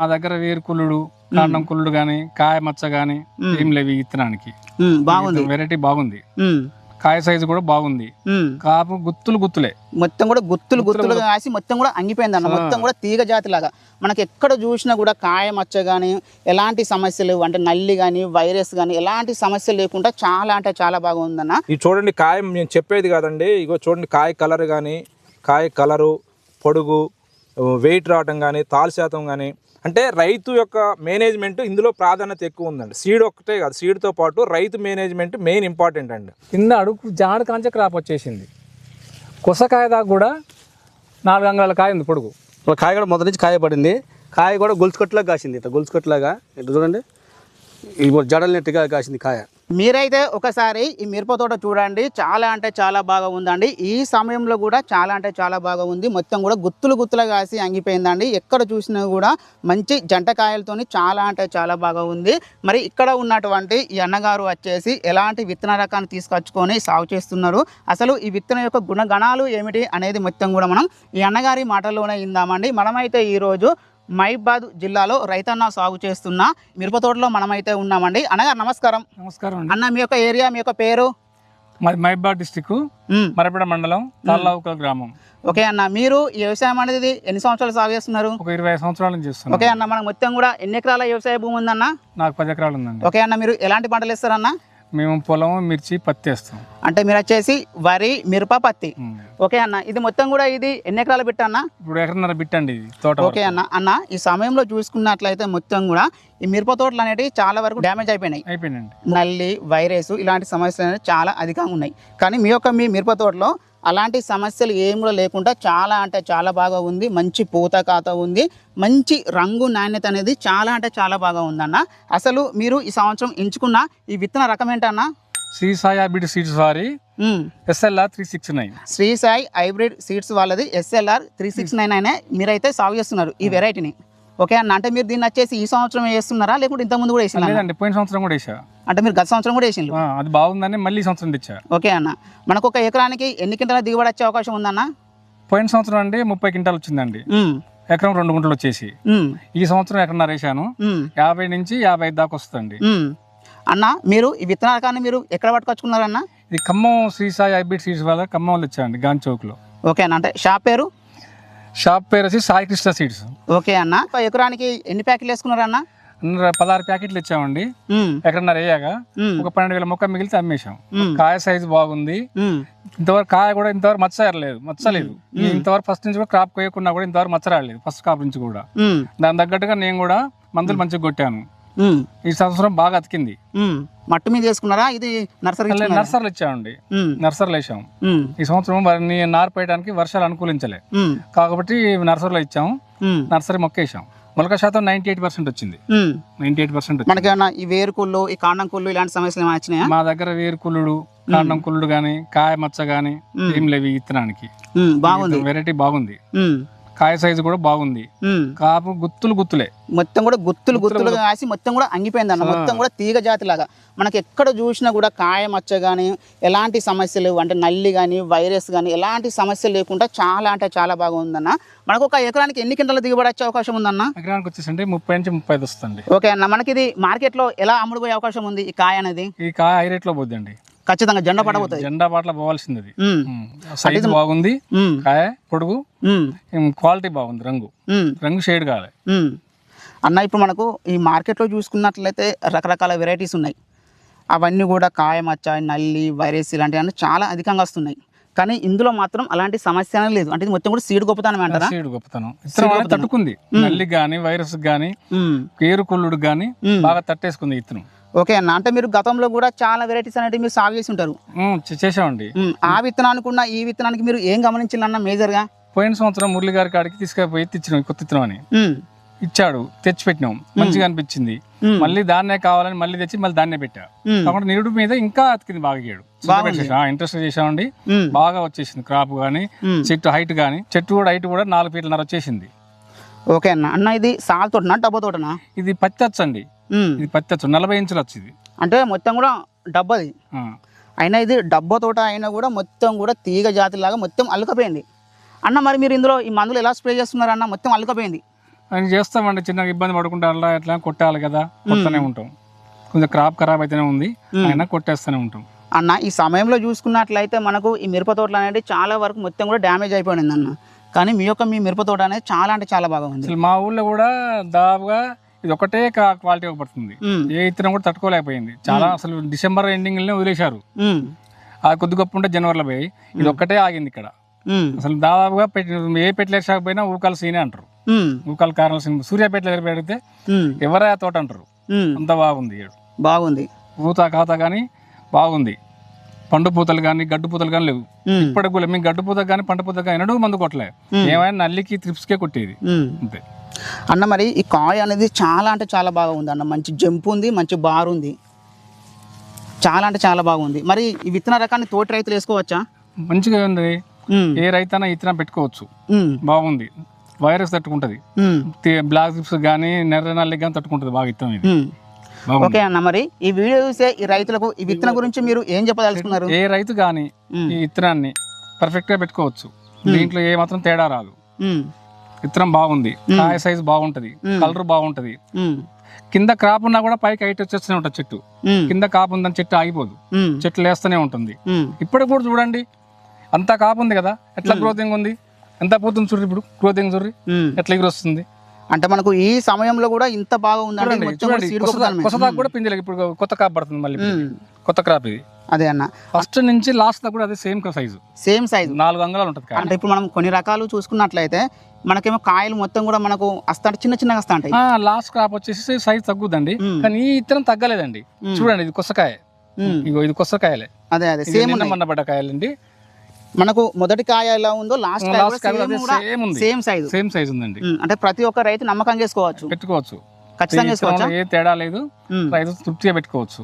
మా దగ్గర వేరు కుళ్ళుడు, కాండం కుళ్ళుడు గానీ, కాయ మచ్చ గానీ ఏం లేవు ఈ విత్తనానికి. బాగుంది, వెరైటీ బాగుంది. కాయ సైజు కూడా బాగుంది. కాపు గుత్తులే మొత్తం కూడా గుత్తులు కాసి మొత్తం కూడా అంగిపోయింది అన్న. మొత్తం కూడా తీగ జాతి లాగా మనకి ఎక్కడ చూసినా కూడా కాయ మచ్చ కానీ ఎలాంటి సమస్యలు అంటే నల్లి కానీ వైరస్ కానీ ఎలాంటి సమస్యలు లేకుండా చాలా అంటే చాలా బాగుందన్న. ఇది చూడండి, కాయ నేను చెప్పేది కాదండి. ఇగో చూడండి, కాయ కలర్ కానీ, కాయ కలరు, పొడుగు, వెయిట్ రావటం కానీ, తాలు శాతం కానీ, అంటే రైతు యొక్క మేనేజ్మెంట్ ఇందులో ప్రాధాన్యత ఎక్కువ ఉందండి. సీడ్ ఒక్కటే కాదు, సీడ్తో పాటు రైతు మేనేజ్మెంట్ మెయిన్ ఇంపార్టెంట్ అండి. కింద అడుగు జాడ కాంచే క్రాప్ వచ్చేసింది. కొసకాయ దాకా కూడా 4 అంగుళాల కాయ ఉంది పొడుగు. కాయ కూడా మొదటి నుంచి కాయ పడింది. కాయ కూడా గొలుసుకొట్లాగా కాసింది, ఇట్లా గొలుసుకొట్లాగా ఇట్లా చూడండి, ఇది జడలనట్టుగా కాసింది కాయ. మీరైతే ఒకసారి ఈ మిరప తోట చూడండి, చాలా అంటే చాలా బాగా ఉందండి. ఈ సమయంలో కూడా చాలా అంటే చాలా బాగా ఉంది. మొత్తం కూడా గుత్తులుగా కాసి అంగిపోయిందండి. ఎక్కడ చూసినా కూడా మంచి జంటకాయలతోని చాలా అంటే చాలా బాగా ఉంది. మరి ఇక్కడ ఉన్నటువంటి ఈ అన్నగారు వచ్చేసి ఎలాంటి విత్తన రకాన్ని తీసుకొచ్చుకొని సాగు చేస్తున్నారు, అసలు ఈ విత్తనం యొక్క గుణగణాలు ఏమిటి అనేది మొత్తం కూడా మనం ఈ అన్నగారి మాటల్లోనే ఇందామండి. మనమైతే ఈరోజు మహబూబాబాద్ జిల్లాలో రైతన్న సాగు చేస్తున్న మిరప తోటలో మనమైతే ఉన్నామండి. అన్నగారు నమస్కారం. నమస్కారం అన్న, మీ యొక్క ఏరియా, మీ యొక్క పేరు? మాది మహబూబాబాద్ డిస్టిక్, మరపేట మండలం, తాళ్ళావుకల్ గ్రామం. ఓకే అన్న, మీరు ఈ వ్యవసాయం అనేది ఎన్ని సంవత్సరాలు సాగు చేస్తున్నారు? ఒక 20 సంవత్సరాల నుంచి చేస్తున్నాను. ఓకే అన్న, మనకు మొత్తం కూడా ఎన్ని ఎకరాల వ్యవసాయ భూమి ఉందన్న? నాకు 10 ఎకరాలు ఉందండి. ఓకే అన్న, మీరు ఎలాంటి పంటలు వేస్తారన్న? మేము పొలం, మిర్చి, పత్తి వేస్తాం. అంటే మీరు వచ్చేసి వరి, మిరప, పత్తి. ఓకే అన్న, ఇది మొత్తం కూడా ఇది ఎన్ని ఎకరాలు పెట్టన్నా? ఇప్పుడు ఎకరన్నర బిట్టండి ఇది తోట. ఓకే అన్న, ఈ సమయంలో చూసుకున్నట్లయితే మొత్తం కూడా ఈ మిరప తోటలు అనేవి చాలా వరకు డ్యామేజ్ అయిపోయినాయి. నల్లి, వైరస్ ఇలాంటి సమస్యలు అనేవి చాలా అధికంగా ఉన్నాయి. కానీ మీ మిరప తోటలో అలాంటి సమస్యలు ఏం కూడా లేకుండా చాలా అంటే చాలా బాగా ఉంది. మంచి పూత కాత ఉంది, మంచి రంగు నాణ్యత అనేది చాలా అంటే చాలా బాగా ఉందన్న. అసలు మీరు ఈ సంవత్సరం ఎంచుకున్న ఈ విత్తన రకం ఏంటన్నా? శ్రీ సాయి హైబ్రిడ్ సీడ్స్ వారి SLR 369. Shri Sai hybrid seeds వాళ్ళది SLR 369 అనే మీరైతే సాగు చేస్తున్నారు ఈ వెరైటీని. ఓకే అన్న, అంటే మీరు దీన్ని వచ్చేసి ఈ సంవత్సరం వేస్తున్నారా లేకుంటే ఇంతకుముందు కూడా వేసినా? లేదండి, పోయిన సంవత్సరం కూడా వేసా. అంటే మీరు గత సంవత్సరం కూడా వేసిండ్రు? అది బాగుందని మళ్ళీ ఈ సంవత్సరం తెచ్చా. ఓకే అన్న, మనకు ఒక ఎకరానికి ఎన్ని క్వింటాల దిగుబడి వచ్చే అవకాశం ఉందన్న? పోయిన సంవత్సరం అండి 30 క్వింటాలు వచ్చిందండి. ఎకరం 2 గుంటలు వచ్చేసి. ఈ సంవత్సరం ఎకరన్నర వేసాను. 50 నుంచి 55 దాకా వస్తుంది. అన్న, మీరు ఈ విత్తన రకాన్ని మీరు ఎక్కడ పట్టుకొచ్చుకున్నారన్న? ఇది ఖమ్మం శ్రీ సాయి హైబ్రిడ్ సీడ్స్ వాళ్ళ ఖమ్మంలో వచ్చాయండి, గాంధీ చౌక్ లో. ఓకే అన్న, అంటే షాప్ పేరు? షాప్ పేరు వచ్చి సాయి కృష్ణ సీడ్స్. ఓకే అన్న, ఎకరానికి ఎన్ని ప్యాకెట్లు వేసుకున్నారన్న? 16 ప్యాకెట్లు ఇచ్చామండి. ఎకరన్నర వేయగా ఒక 12,000 మొక్క మిగిలితే అమ్మేశాం. కాయ సైజు బాగుంది. ఇంతవరకు కాయ కూడా ఇంతవరకు మచ్చలేదు. ఇంతవరకు ఫస్ట్ నుంచి కూడా క్రాప్ కోయకున్నా కూడా ఇంతవరకు మచ్చ రాలేదు, ఫస్ట్ క్రాప్ నుంచి కూడా. దాని తగ్గట్టుగా నేను కూడా మందులు మంచిగా కొట్టాను. ఈ సంవత్సరం బాగా అతికింది. మట్టు మీద వేసుకున్నారా? ఇది నర్సరీలు ఇచ్చామండి, నర్సరీలు వేసాం. ఈ సంవత్సరం నారు పోయడానికి వర్షాలు అనుకూలించలే కాబట్టి నర్సరీలో ఇచ్చాము. నర్సరీ మొక్క వేసాం. మొలక శాతం 98% వచ్చింది. 98% మనకి ఈ వేరుకుళ్ళు, ఈ కాండం కుళ్ళు ఇలాంటి సమస్యలు ఏమైనా వచ్చినాయా? మా దగ్గర వేరు కుళ్ళుడు, కాండం కుళ్ళుడు గానీ, కాయ మచ్చ గానీ ఏం లేవు ఈ విత్తనానికి. బాగుంది, వెరైటీ బాగుంది. కాయ సైజు కూడా బాగుంది. కాపు గుత్తులే మొత్తం కూడా గుత్తులు కాసి మొత్తం కూడా అంగిపోయింది అన్న. మొత్తం కూడా తీగ జాతి లాగా మనకి ఎక్కడ చూసినా కూడా కాయ మచ్చ కానీ ఎలాంటి సమస్యలు అంటే నల్లి కానీ వైరస్ కానీ ఎలాంటి సమస్యలు లేకుండా చాలా అంటే చాలా బాగా ఉందన్న. మనకు ఒక ఎకరానికి ఎన్ని క్వింటాల దిగుబడి వచ్చే అవకాశం ఉందన్న? ఎకరానికి వచ్చేసి 30 నుంచి 35 వస్తుంది. ఓకే అన్న, మనకి ఇది మార్కెట్ లో ఎలా అమ్ముడుపోయే అవకాశం ఉంది ఈ కాయ అనేది? ఈ కాయ హై రేట్ లో పోద్దండి, ఖచ్చితంగా జెండా పడబోతుంది. జెండా పాటల పోవాల్సింది. సైజు బాగుంది, కాయ పొడుగు, క్వాలిటీ బాగుంది, రంగు షేడ్ కావాలి అన్న. ఇప్పుడు మనకు ఈ మార్కెట్లో చూసుకున్నట్లయితే రకరకాల వెరైటీస్ ఉన్నాయి. అవన్నీ కూడా కాయ మచ్చ, నల్లి, వైరస్ ఇలాంటివన్నీ చాలా అధికంగా వస్తున్నాయి. కానీ ఇందులో మాత్రం అలాంటి సమస్య లేదు. అంటే ఇది మొత్తం కూడా సీడ్ గొప్పతనం అంటారా? సీడ్ గొప్పతనం తట్టుకుంది. నల్లి గానీ, వైరస్ గానీ, పేరు కుళ్ళుడు గానీ బాగా తట్టేసుకుంది ఇత్తనం. ఓకే అన్న, అంటే మీరు గతంలో కూడా చాలా వెరైటీస్ అనేవి మీరు సాగు చేసి ఉంటారు. చేసామండి. ఆ విత్తనానికి ఉన్న ఈ విత్తనానికి మీరు ఏం గమనించాలన్న మేజర్ గా? పోయిన సంవత్సరం మురళి గారి కాడికి తీసుకుపోయి తెచ్చినాం, కొత్త విత్తనం అని ఇచ్చాడు, తెచ్చిపెట్టినాం, మంచిగా అనిపించింది. మళ్ళీ దాన్నే కావాలని మళ్ళీ తెచ్చి మళ్ళీ దాన్నే పెట్టా. కాబట్టి నిరుడు మీద ఇంకా అతికింది, బాగా గేడు ఇంట్రెస్ట్ చేసామండి. బాగా వచ్చేసింది క్రాప్ గానీ, చెట్టు హైట్ గానీ, చెట్టు కూడా హైట్ కూడా 4 ఫీట్లన్నర వచ్చేసింది. ఓకే అన్న, అన్న ఇది సాల్ తోటనా డబ్బా తోటనా? ఇది పత్తి అండి. ఇది పత్తి 40 ఇంచులు వచ్చింది. అంటే మొత్తం కూడా డబ్బది అయినా, ఇది డబ్బా తోట అయినా కూడా మొత్తం కూడా తీగ జాతి లాగా మొత్తం అల్లుకపోయింది అన్న. మరి మీరు ఇందులో ఈ మందులు ఎలా స్ప్రే చేస్తున్నారు అన్న? మొత్తం అల్లుకపోయింది. అని చేస్తామండి, చిన్నగా ఇబ్బంది పడకుండా అలా ఎట్లా కొట్టాలి కదా, కొట్టనే ఉంటాం. కొంచెం క్రాప్ ఖరాబ్ అయితేనే ఉంది, అయినా కొట్టేస్తూనే ఉంటాం. అన్న ఈ సమయంలో చూసుకున్నట్లయితే మనకు ఈ మిరప తోటలు అనేది చాలా వరకు మొత్తం కూడా డ్యామేజ్ అయిపోయింది అన్న. కానీ మీ మిరప తోట అనేది చాలా అంటే చాలా బాగా ఉంది. అసలు మా ఊళ్ళో కూడా దాదాపుగా ఇది ఒకటే క్వాలిటీ పడుతుంది, ఏ ఇత్తనం కూడా తట్టుకోలేకపోయింది. చాలా అసలు డిసెంబర్ ఎండింగ్ వదిలేశారు, అది కొద్ది గొప్ప ఉంటే జనవరిలో పోయి ఇది ఒక్కటే ఆగింది ఇక్కడ. అసలు దాదాపుగా ఏ పెట్టలేక పోయినా ఊకాలు సీనే అంటారు, ఊకాలు కారణాలు సీన్. సూర్యాపేటలో దగ్గర పెడితే ఎవరా తోట అంటారు, అంత బాగుంది. బాగుంది పూత ఖాత కానీ బాగుంది, పండు పూతలు కానీ గడ్డు పూతలు కానీ లేవు ఇప్పటికి కూడా. మేము గడ్డు పూత కానీ పండు పూత కానీ ఎన్నడూ మందు కొట్టలే, ఏమైనా నల్లికి త్రిప్స్కే కొట్టేది అంతే. అన్న మరి ఈ కాయ అనేది చాలా అంటే చాలా బాగా ఉంది అన్న, మంచి జంపు ఉంది, మంచి బారు ఉంది, చాలా అంటే చాలా బాగుంది. మరి ఈ విత్తన రకాన్ని తోటి రైతులు వేసుకోవచ్చా? మంచిగా ఉంది, ఏ రైతైనా ఇత్తనం పెట్టుకోవచ్చు, బాగుంది. వైరస్ తట్టుకుంటది, బ్లాక్ త్రిప్స్ కానీ నెర్ర నల్లి కానీ తట్టుకుంటది బాగా ఇత్తనం ఇది. ఓకే అన్న, మరి ఈ వీడియో చూసే ఈ రైతులకు ఈ విత్తనం గురించి మీరు ఏం చెప్పదలుచుకున్నారు? ఏ రైతు కానీ ఈ విత్తనాన్ని పర్ఫెక్ట్ గా పెట్టుకోవచ్చు, దీంట్లో ఏ మాత్రం తేడా రాదు. విత్తనం బాగుంది, కాయ సైజ్ బాగుంటది, కలర్ బాగుంటది, కింద క్రాప్ ఉన్నా కూడా పైకి హైట్ వచ్చేస్తూనే ఉంటుంది చెట్టు. కింద కాపు ఉందని చెట్టు ఆగిపోదు, చెట్టు లేస్తూనే ఉంటుంది. ఇప్పుడు కూడా చూడండి అంత కాపు ఉంది కదా, ఎట్లా గ్రోతింగ్ ఉంది, ఎంత పోతుంది చూడండి. ఇప్పుడు గ్రోతింగ్ చూడండి ఎట్లా ఎగురు వస్తుంది. అంటే మనకు ఈ సమయంలో కూడా ఇంత బాగా ఉందండి. కొసదాకా కూడా పింజలకి ఇప్పుడు కొత్త కాపు పడుతుంది, మళ్ళీ కొత్త క్రాప్ ఇది. అదే అన్న, ఫస్ట్ నుంచి లాస్ట్ దాకా కూడా అదే సేమ్ సైజు, 4 అంగుళాలు ఉంటుంది. అంటే ఇప్పుడు మనం కొన్ని రకాలు చూసుకున్నట్లయితే మనకేమో కాయలు మొత్తం కూడా మనకు వస్తా చిన్న చిన్నగా వస్తా ఉంటాయి. లాస్ట్ క్రాప్ వచ్చేసి సైజ్ తగ్గుద్దండి, కానీ ఈ ఇత్తనం తగ్గలేదండి. చూడండి ఇది కొత్తకాయ, ఇగో ఇది కొత్తకాయలే, అదే అదే సేమ్ మొన్న పడ్డ కాయలండి. మనకు మొదటి కాయ ఎలా ఉందో లాస్ట్ సేమ్ సైజ్ ఉందండి. అంటే ప్రతి ఒక్క రైతు నమ్మకంగా చేసుకోవచ్చు, పెట్టుకోవచ్చు, ఖచ్చితంగా చేసుకోవచ్చు, ఏ తేడా లేదు, రైతు తృప్తిగా పెట్టుకోవచ్చు.